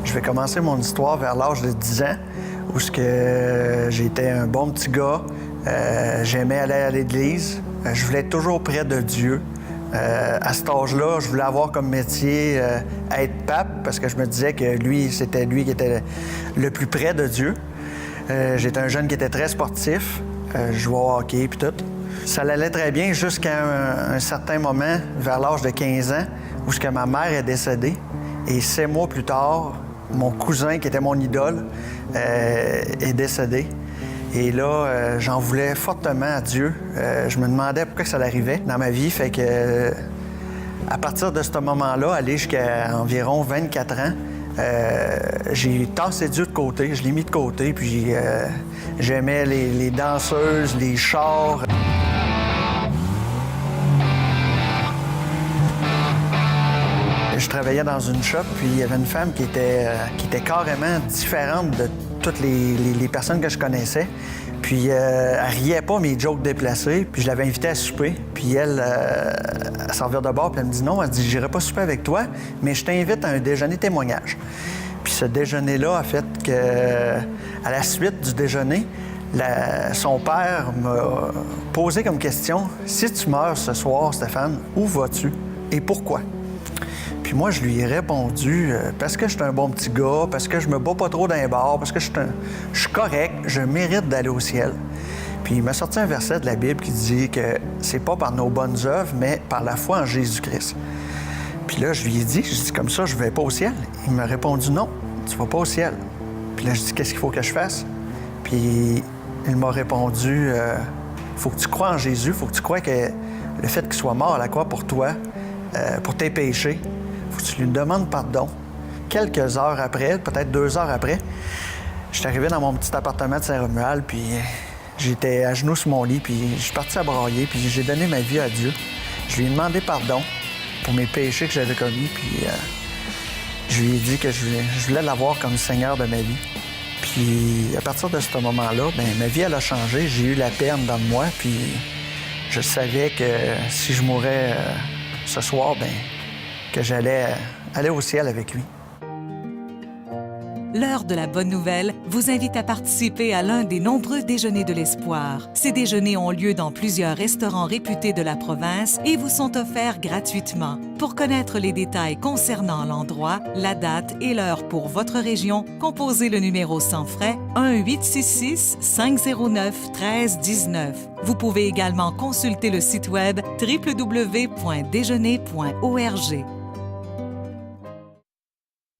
Je vais commencer mon histoire vers l'âge de 10 ans, où j'étais un bon petit gars. J'aimais aller à l'église. Je voulais être toujours près de Dieu. À cet âge-là, je voulais avoir comme métier être pape, parce que je me disais que c'était lui qui était le plus près de Dieu. J'étais un jeune qui était très sportif. Je jouais au hockey et tout. Ça allait très bien jusqu'à un certain moment, vers l'âge de 15 ans, où ma mère est décédée. Et 7 mois plus tard, mon cousin, qui était mon idole, est décédé. Et là, j'en voulais fortement à Dieu. Je me demandais pourquoi ça arrivait dans ma vie. Fait que, à partir de ce moment-là, aller jusqu'à environ 24 ans, j'ai tassé Dieu de côté, je l'ai mis de côté, puis j'aimais les danseuses, les chars. Je travaillais dans une shop, puis il y avait une femme qui était carrément différente de toutes les personnes que je connaissais. Puis elle riait pas mes jokes déplacés, puis je l'avais invitée à souper. Puis elle s'en revient de bord, puis elle me dit non, elle dit j'irai pas souper avec toi, mais je t'invite à un déjeuner témoignage. Puis ce déjeuner-là a fait que, à la suite du déjeuner, son père m'a posé comme question si tu meurs ce soir, Stéphane, où vas-tu et pourquoi? Puis moi, je lui ai répondu parce que je suis un bon petit gars, parce que je me bats pas trop dans les bars, parce que je suis correct, je mérite d'aller au ciel. Puis il m'a sorti un verset de la Bible qui dit que c'est pas par nos bonnes œuvres, mais par la foi en Jésus-Christ. Puis là, je lui ai dit comme ça, je vais pas au ciel. Il m'a répondu non, tu vas pas au ciel. Puis là, je dis qu'est-ce qu'il faut que je fasse? Puis il m'a répondu faut que tu crois en Jésus, faut que tu crois que le fait qu'il soit mort à la croix pour toi, pour tes péchés, faut que tu lui demandes pardon. Quelques heures après, peut-être 2 heures après, je suis arrivé dans mon petit appartement de Saint-Romuald, puis j'étais à genoux sur mon lit, puis je suis parti à brailler, puis j'ai donné ma vie à Dieu. Je lui ai demandé pardon pour mes péchés que j'avais commis, puis je lui ai dit que je voulais l'avoir comme Seigneur de ma vie. Puis à partir de ce moment-là, ma vie, elle a changé. J'ai eu la paix en dedans de moi, puis je savais que si je mourais ce soir, que j'allais aller au ciel avec lui. L'heure de la bonne nouvelle vous invite à participer à l'un des nombreux déjeuners de l'espoir. Ces déjeuners ont lieu dans plusieurs restaurants réputés de la province et vous sont offerts gratuitement. Pour connaître les détails concernant l'endroit, la date et l'heure pour votre région, composez le numéro sans frais 1-866-509-1319. Vous pouvez également consulter le site web www.déjeuner.org.